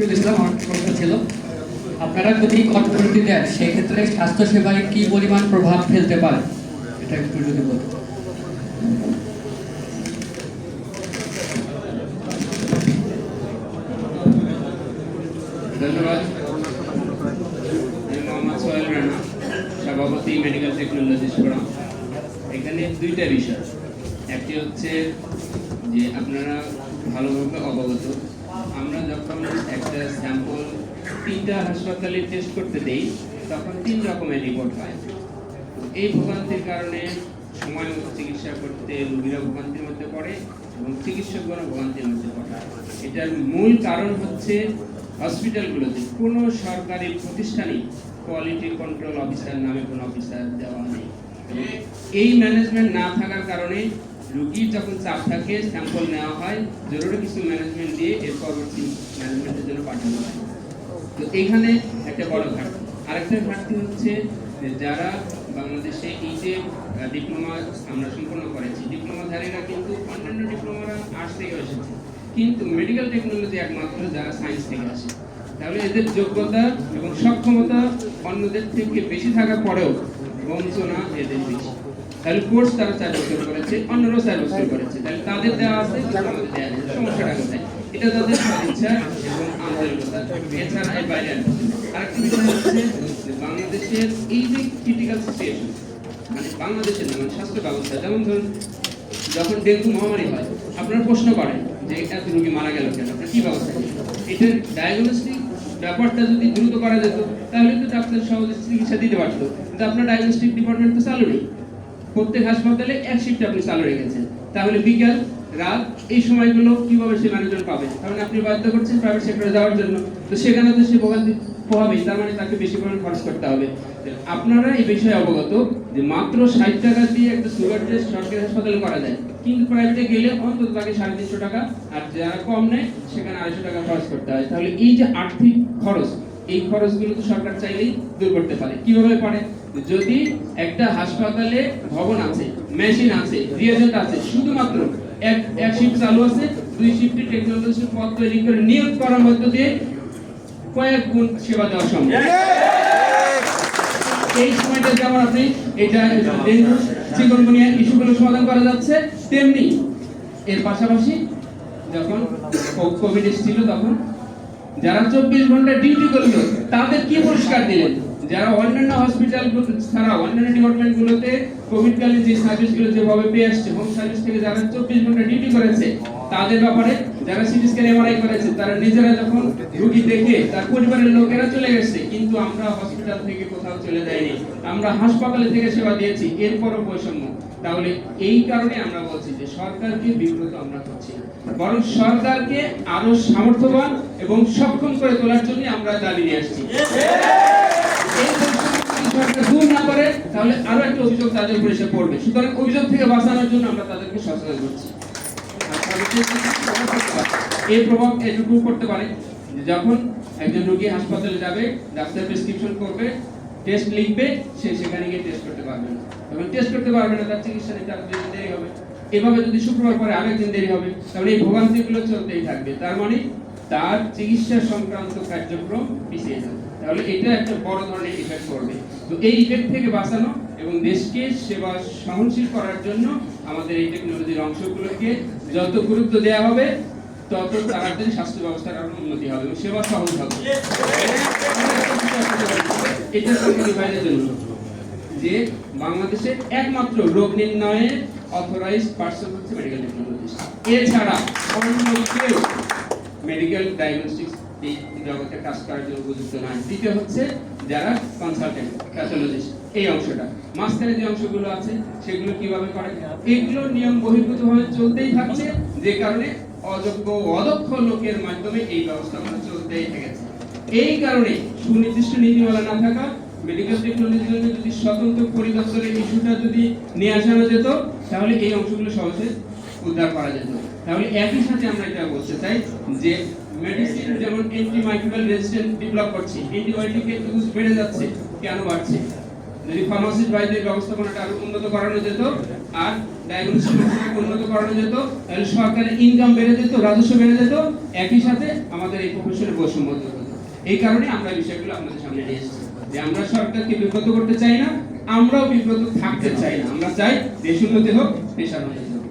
আমার প্রশ্ন ছিল, আপনারা যদি কর্মবিরতি দেন সেই ক্ষেত্রে স্বাস্থ্যসেবায় কি পরিমাণ প্রভাব ফেলতে পারে, এটা একটু যদি বলতেন। ধন্যবাদ। আমি মোহাম্মদ সোহেল রানা, সভাপতি মেডিকেল টেকনোলজিস্ট ফোরাম। এখানে দুইটা বিষয়, একটি হচ্ছে যে আপনারা ভালোভাবে অবগত, আমরা যখন একটা স্যাম্পল 3টা হাসপাতালে টেস্ট করতে দেই তখন 3 রকমের রিপোর্ট হয়। এই ভোগান্তির কারণে সময় মতো চিকিৎসা করতে রোগীরা ভোগান্তির মধ্যে পড়ে এবং চিকিৎসকগণ ভোগান্তির মধ্যে পড়ে। এটার মূল কারণ হচ্ছে হসপিটালগুলোতে কোনো সরকারি প্রতিষ্ঠানে কোয়ালিটি কন্ট্রোল অফিসার নামে কোনো অফিসার দেওয়া নেই। এই ম্যানেজমেন্ট না থাকার কারণে রোগীর যখন চাপ থাকে স্যাম্পল নেওয়া হয়, জরুরি কিছু ম্যানেজমেন্ট দিয়ে এর পরবর্তী ম্যানেজমেন্টের জন্য পাঠানো হয়। তো এইখানে একটা বড় ঘাটতি। আরেকটা ঘাটতি হচ্ছে যে যারা বাংলাদেশে এই যে ডিপ্লোমা আমরা সম্পন্ন করেছি, ডিপ্লোমাধারীরা কিন্তু অন্যান্য ডিপ্লোমারা আর্টস থেকে এসেছে, কিন্তু মেডিকেল টেকনোলজি একমাত্র যারা সায়েন্স থেকে আসে। তাহলে এদের যোগ্যতা এবং সক্ষমতা অন্যদের থেকে বেশি থাকার পরেও বঞ্চনা এদের বেশি। তাহলে কোর্স তারা 4 বছর করেছে, অন্যরাও 4 বছর করেছে, তাহলে তাদের দেওয়া আছে, আমাদের দেওয়া নেই। সমস্যাটা কোথায়? এটা তাদের সদিচ্ছা এবং আন্তরিকতা, এছাড়া এর বাইরে আরেকটা বিষয় হচ্ছে যে বাংলাদেশের এই যে ক্রিটিক্যাল সিচুয়েশন, মানে বাংলাদেশের না, মানে স্বাস্থ্য ব্যবস্থা, যেমন ধরুন যখন ডেঙ্গু মহামারী হয় আপনারা প্রশ্ন করেন যে এত রোগী মারা গেল কেন, আপনার কি ব্যবস্থা? এটার ডায়াগনস্টিক ব্যাপারটা যদি দ্রুত করা যেত তাহলে তো ডাক্তার সহজে চিকিৎসা দিতে পারতো, কিন্তু আপনার ডায়াগনস্টিক ডিপার্টমেন্ট তো চালু নেই। প্রত্যেক হাসপাতালে এক শিফট আপনি চালু রেখেছেন, তাহলে বিকাল রাত এই সময়গুলো কিভাবে সে ম্যানেজমেন্ট পাবে? কারণ আপনি বাধ্য করছেন প্রাইভেট সেক্টরে যাওয়ার জন্য, তো সেখানে তো সে ভোগান্তি পোহাবেই, তার মানে তাকে বেশি পরিমাণ খরচ করতে হবে। আপনারা এই বিষয়ে অবগত যে মাত্র 60 টাকা দিয়ে একটা সুগার টেস্ট সরকারি হাসপাতালে করা যায়, কিন্তু প্রাইভেটে গেলে অন্তত তাকে 350 টাকা, আর যারা কম নেয় সেখানে 250 টাকা খরচ করতে হয়। তাহলে এই যে আর্থিক খরচ, এই খরচগুলো তো সরকার চাইলেই দূর করতে পারে। কিভাবে পারে? যদি একটা হাসপাতালে ভবন আছে, মেশিন আছে, রিয়েজেন্ট আছে, শুধুমাত্র এক শিফট চালু আছে, 2 শিফটে টেকনোলজির পদ তৈরি করে নিয়োগ করার মধ্য দিয়ে কয়েক গুণ সেবা দেওয়া সম্ভব। এই সময়টা যেমন আপনি এটা ডেঙ্গু চিকুনগুনিয়া ইস্যুগুলো সমাধান করা যাচ্ছে, তেমনি এর পাশাপাশি যখন কোভিড ছিল তখন যারা 24 ঘন্টা ডিউটি করলো তাদের কি পুরস্কার দিলেন? যারা অন্যান্য হসপিটাল ছাড়া অন্যান্য ডিপার্টমেন্টগুলোতে কোভিডকালীন যে সার্ভিসগুলো যেভাবে পেয়ে আসছে, হোম সার্ভিস থেকে যারা 24 ঘন্টা ডিউটি করেছে তাদের ব্যাপারে, যারা সিটি স্ক্যান এমআরআই করেছে তারা নিজেরা যখন রোগী দেখে তার পরিবারের লোকেরা চলে গেছে, কিন্তু আমরা হসপিটাল থেকে কোথাও চলে যাইনি, আমরা হাসপাতালে থেকে সেবা দিয়েছি, এরপরও বৈষম্য। তাহলে এই কারণে আমরা বলছি যে সরকারকে বিব্রত আমরা করছি, বরং সরকারকে আরো সামর্থ্যবান এবং সক্ষম করে তোলার জন্য আমরা দাবি নিয়ে আসছি। সরকার দূর না করে তাহলে আরো একটা অভিযোগ তাদের উপর এসে পড়বে, সুতরাং অভিযোগ থেকে বাঁচানোর জন্য আমরা তাদেরকে সচেতন করছি। এই প্রভাব এটুকু করতে পারে যে যখন একজন রোগী হাসপাতালে যাবে, ডাক্তার প্রেসক্রিপশন করবে, টেস্ট লিখবে, সে সেখানে গিয়ে টেস্ট করতে পারবে না। যখন টেস্ট করতে পারবে না তার চিকিৎসা নিতে আরো দেরি হবে, এভাবে যদি শুক্রবার পরে আরেকদিন দেরি হবে, তাহলে এই ভোগান্তিগুলো চলতেই থাকবে। তার মানে তার চিকিৎসা সংক্রান্ত কার্যক্রম পিছিয়ে যাবে। তাহলে এটা একটা বড় ধরনের ইফেক্ট করবে। তো এই ইফেক্ট থেকে বাঁচানো এবং দেশকে সেবা সহনশীল করার জন্য আমাদের এই টেকনোলজির অংশগুলোকে যত গুরুত্ব দেওয়া হবে তত তাড়াতাড়ি স্বাস্থ্য ব্যবস্থার আরো উন্নতি হবে এবং সেবা সহজ হবে। এটা ডিভাইসের জন্য যে বাংলাদেশের একমাত্র রোগ নির্ণয়ের অথরাইজড পার্সন হচ্ছে মেডিকেল টেকনোলজিস্ট, এছাড়া অন্য কেউ মেডিকেল ডায়াগনস্টিক্স এই জগতে কাজ করার জন্য উপযুক্ত নয়। দ্বিতীয় হচ্ছে যারা কনসালটেন্ট প্যাথোলজিস্ট, এই অংশটা মাঝখানে যে অংশগুলো আছে সেগুলো কিভাবে করে, এগুলো নিয়ম বহির্ভূতভাবে চলতেই থাকছে, যে কারণে অযোগ্য অদক্ষ লোকের মাধ্যমে এই ব্যবস্থাগুলো চলতেই থেকেছে। এই কারণে সুনির্দিষ্ট নীতিমালা না থাকা, মেডিকেল টেকনোলজির জন্য যদি স্বতন্ত্র পরিদপ্তরের ইস্যুটা যদি নিয়ে আসানো যেত তাহলে এই অংশগুলো সহজে উদ্ধার করা যেত। তাহলে একই সাথে আমরা এটা বলতে চাই যে মেডিসিন যেমন অ্যান্টিমাইক্রোবিয়াল রেজিস্ট্যান্স ডেভেলপ করছে, অ্যান্টিবায়োটিকের ইউজ বেড়ে যাচ্ছে, কেন বাড়ছে? যদি ফার্মাসিস্ট বাইরের ব্যবস্থাপনাটা আরো উন্নত করানো যেত আর ডায়াগনস্টিক ব্যবস্থাকে উন্নত করানো যেত, তাহলে সরকারের ইনকাম বেড়ে যেত, রাজস্ব বেড়ে যেত, একই সাথে আমাদের এই প্রফেশনের বৈষম্য দূর হতো। এই কারণে আমরা বিষয়গুলো আপনাদের সামনে নিয়ে এসেছি যে আমরা সরকারকে বিব্রত করতে চাই না, আমরাও বিব্রত থাকতে চাই না। আমরা চাই দেশ উন্নতি হোক, পেশার উন্নতি হোক।